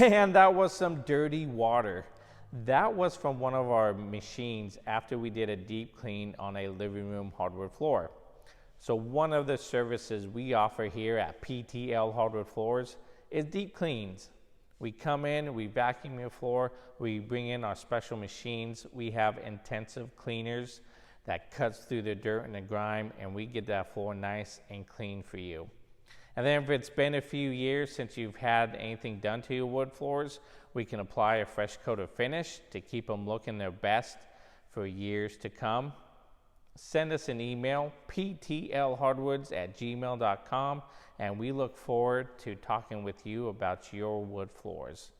Man, that was some dirty water. That was from one of our machines after we did a deep clean on a living room hardwood floor. So one of the services we offer here at PTL Hardwood Floors is deep cleans. We come in, we vacuum your floor, we bring in our special machines. We have intensive cleaners that cuts through the dirt and the grime, and we get that floor nice and clean for you. And then if it's been a few years since you've had anything done to your wood floors, we can apply a fresh coat of finish to keep them looking their best for years to come. Send us an email, ptlhardwoods@gmail.com, and we look forward to talking with you about your wood floors.